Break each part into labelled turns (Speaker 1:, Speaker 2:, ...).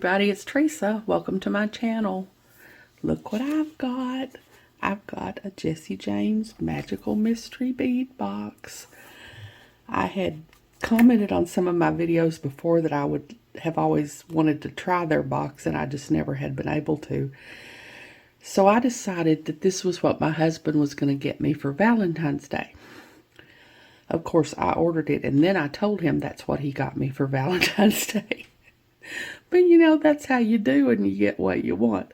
Speaker 1: everybody, it's Teresa. Welcome to my channel. Look what I've got. I've got a Jesse James Magical Mystery Bead box. I had commented on some of my videos before that I would have always wanted to try their box and I just never had been able to. So I decided that this was what my husband was going to get me for Valentine's Day. Of course, I ordered it and then I told him that's what he got me for Valentine's Day. But you know, that's how you do and you get what you want.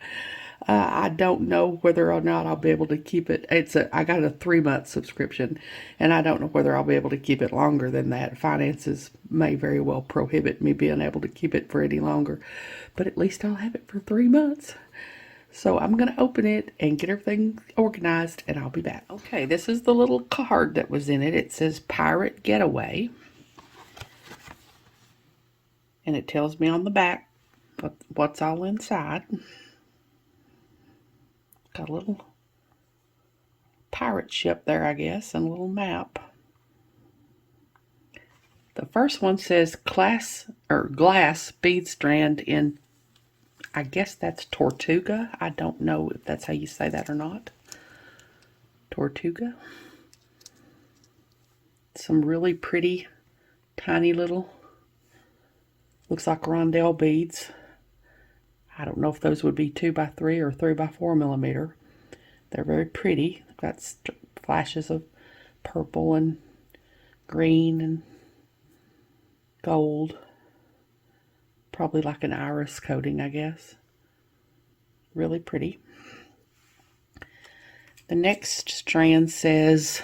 Speaker 1: I don't know whether or not I'll be able to keep it. I got a 3-month subscription and I don't know whether I'll be able to keep it longer than that. Finances may very well prohibit me being able to keep it for any longer. But at least I'll have it for 3 months. So I'm going to open it and get everything organized and I'll be back. Okay, this is the little card that was in it. It says Pirate Getaway. And it tells me on the back what's all inside. Got a little pirate ship there, I guess, and a little map. The first one says glass bead strand in, I guess that's Tortuga. I don't know if that's how you say that or not. Tortuga. Some really pretty, tiny little, looks like rondelle beads. I don't know if those would be 2x3 or 3x4 millimeter. They're very pretty. They've got flashes of purple and green and gold. Probably like an iris coating, I guess. Really pretty. The next strand says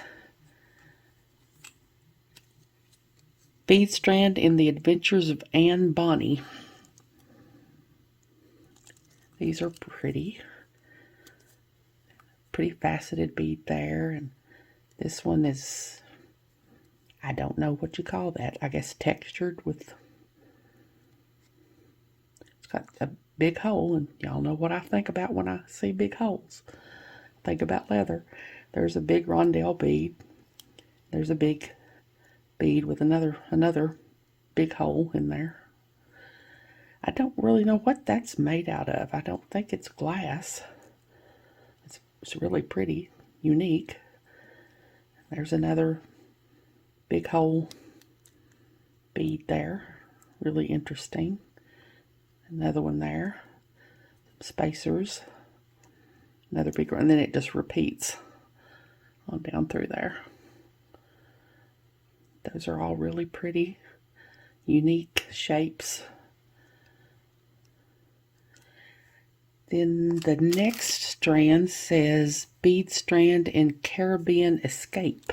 Speaker 1: Bead Strand in the Adventures of Anne Bonny. These are pretty faceted bead there, and this one is, I don't know what you call that. I guess textured with, it's got a big hole, and y'all know what I think about when I see big holes. Think about leather. There's a big rondelle bead. There's a big bead with another big hole in there. I don't really know what that's made out of. I don't think it's glass. It's really pretty, unique. There's another big hole bead there. Really interesting. Another one there. Spacers. Another big one. And then it just repeats on down through there. Those are all really pretty, unique shapes. Then the next strand says Bead Strand in Caribbean Escape.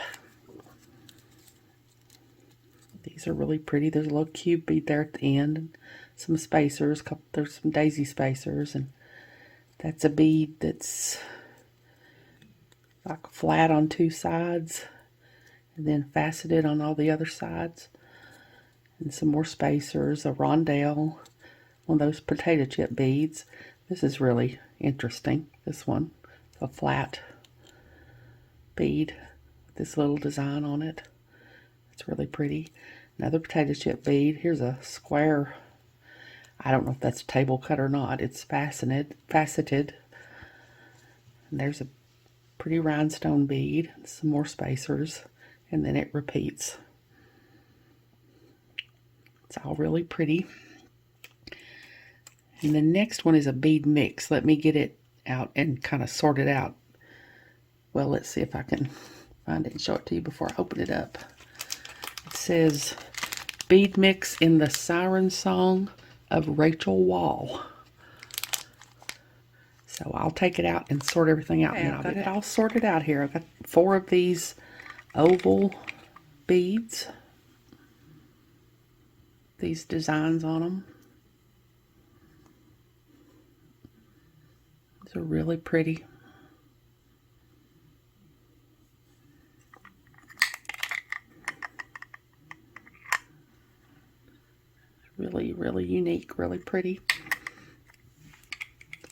Speaker 1: These are really pretty. There's a little cube bead there at the end, and some spacers. There's some daisy spacers, and that's a bead that's like flat on 2 sides, and then faceted on all the other sides. And some more spacers, a rondelle, one of those potato chip beads. This is really interesting, this one. It's a flat bead with this little design on it. It's really pretty. Another potato chip bead. Here's a square. I don't know if that's table cut or not. It's faceted. And there's a pretty rhinestone bead. Some more spacers. And then it repeats. It's all really pretty. And the next one is a bead mix. Let me get it out and kind of sort it out. Well, let's see if I can find it and show it to you before I open it up. It says Bead Mix in the Siren Song of Rachel Wall. So I'll take it out and sort everything out. Okay, I've got it all sorted out here. I've got 4 of these oval beads. These designs on them. They're really pretty. Really, really unique, really pretty.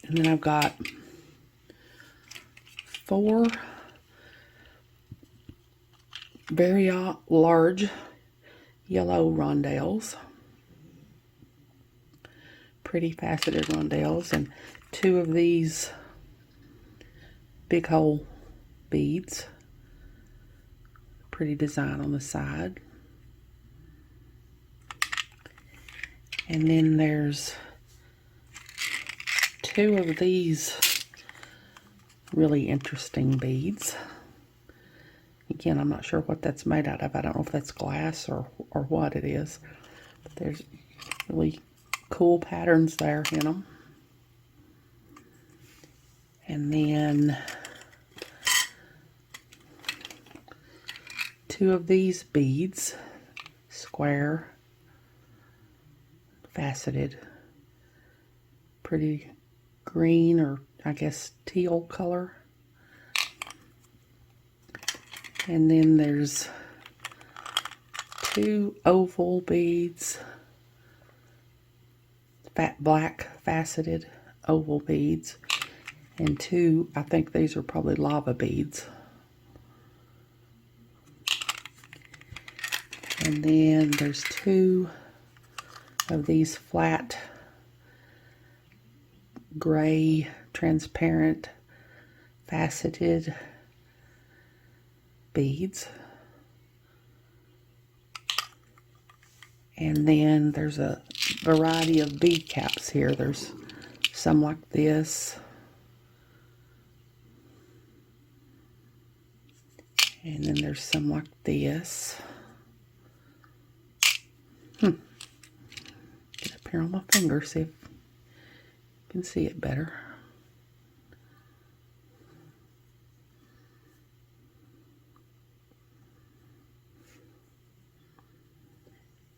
Speaker 1: And then I've got 4 very large yellow rondelles. pretty faceted rondelles, and 2 of these big hole beads. Pretty design on the side. And then there's 2 of these really interesting beads. Again, I'm not sure what that's made out of. I don't know if that's glass or what it is. But there's really cool patterns there in them. And then 2 of these beads, square, faceted, pretty green, or I guess teal color. And then there's 2 oval beads, black faceted oval beads, and 2, I think these are probably lava beads. And then there's 2 of these flat gray transparent faceted beads. And then there's a variety of bead caps here. There's some like this, and then there's some like this. Get up here on my finger, see if you can see it better.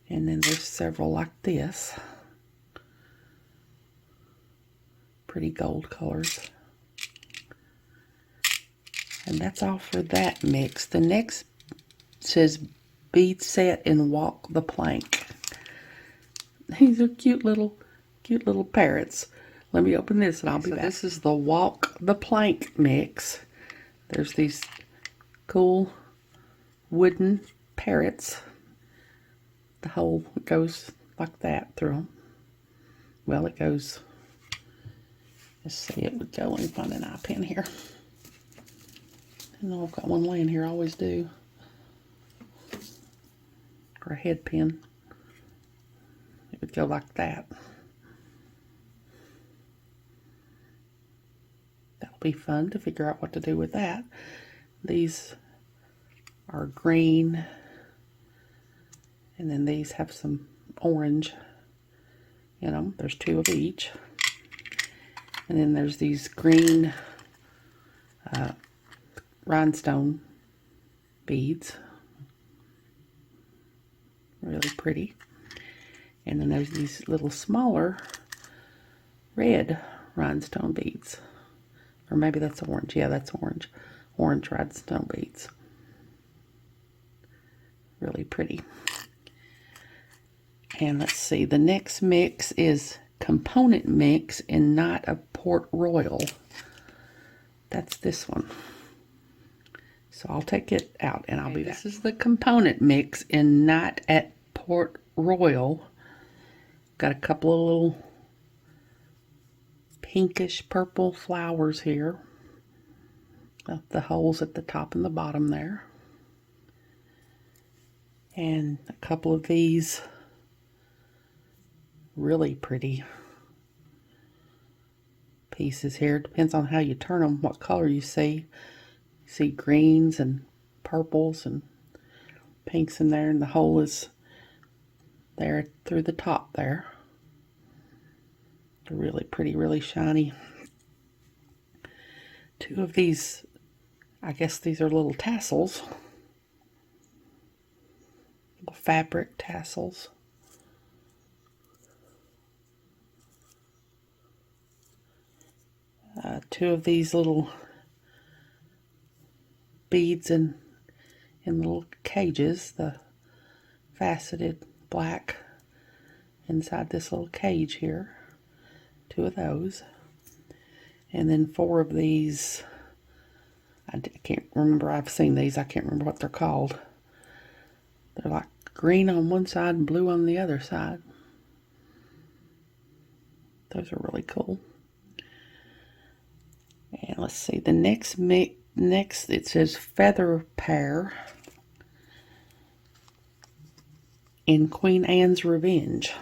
Speaker 1: And then there's several like this. Pretty gold colors. And that's all for that mix. The next says bead set and walk the plank. These are cute little parrots. Let me open this and I'll be back. This is the walk the plank mix. There's these cool wooden parrots. The hole goes like that through them. Well, it goes, let's see, it would go, let me find an eye pin here. I know I've got one laying here, I always do. Or a head pin. It would go like that. That'll be fun to figure out what to do with that. These are green. And then these have some orange in them. There's 2 of each. And then there's these green rhinestone beads. Really pretty. And then there's these little smaller red rhinestone beads. Or maybe that's orange. Yeah, that's orange. Orange rhinestone beads. Really pretty. And let's see, the next mix is component mix in Knot of Port Royal. That's this one. So I'll take it out and I'll be back. This is the component mix in Knot at Port Royal. Got a couple of little pinkish purple flowers here. Got the holes at the top and the bottom there. And a couple of these really pretty pieces here. Depends on how you turn them, what color you see. You see greens and purples and pinks in there, and the hole is there through the top there. They're really pretty, really shiny. 2 of these, I guess these are little tassels. Little fabric tassels. 2 of these little beads in little cages, the faceted black inside this little cage here. 2 of those. And then 4 of these, I can't remember, I've seen these, I can't remember what they're called. They're like green on one side and blue on the other side. Those are really cool. And let's see, the next it says feather pair in Queen Anne's Revenge.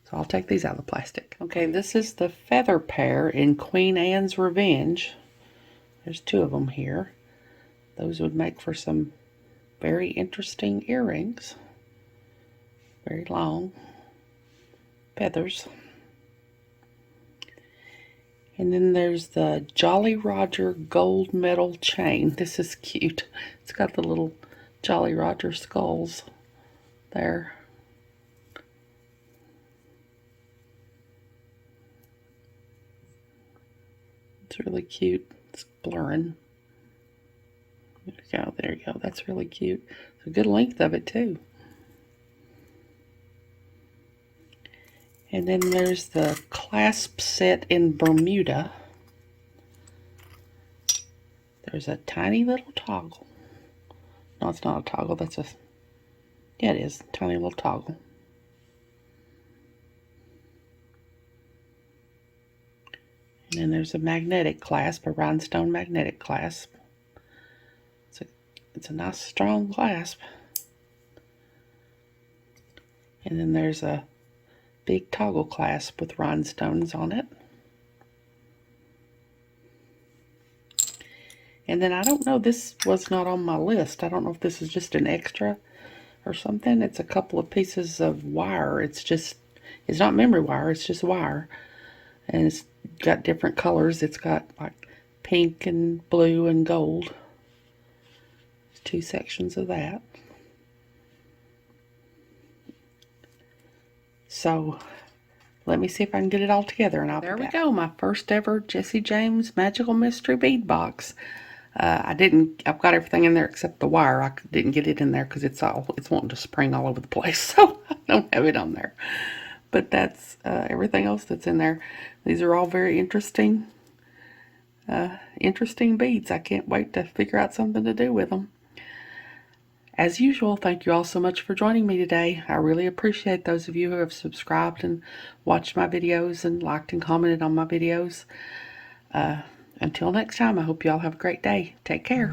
Speaker 1: So I'll take these out of the plastic. Okay, this is the feather pair in Queen Anne's Revenge. There's two of them here. Those would make for some very interesting earrings. Very long feathers. And then there's the Jolly Roger gold medal chain. This is cute. It's got the little Jolly Roger skulls there. It's really cute. It's blurring. There you go. There you go. That's really cute. It's a good length of it too. And then there's the clasp set in Bermuda. There's a tiny little toggle. No, it's not a toggle. That's a... Yeah, it is. Tiny little toggle. And then there's a magnetic clasp, a rhinestone magnetic clasp. It's a nice strong clasp. And then there's a big toggle clasp with rhinestones on it. And then I don't know, this was not on my list. I don't know if this is just an extra or something. It's a couple of pieces of wire. It's not memory wire, it's just wire. And it's got different colors. It's got like pink and blue and gold. There's two sections of that. So let me see if I can get it all together, and there we go, my first ever Jessie James Magical Mystery Bead Box. I've got everything in there except the wire. I didn't get it in there because it's wanting to spring all over the place, so I don't have it on there. But that's everything else that's in there. These are all very interesting beads. I can't wait to figure out something to do with them. As usual, thank you all so much for joining me today. I really appreciate those of you who have subscribed and watched my videos and liked and commented on my videos. Until next time, I hope you all have a great day. Take care.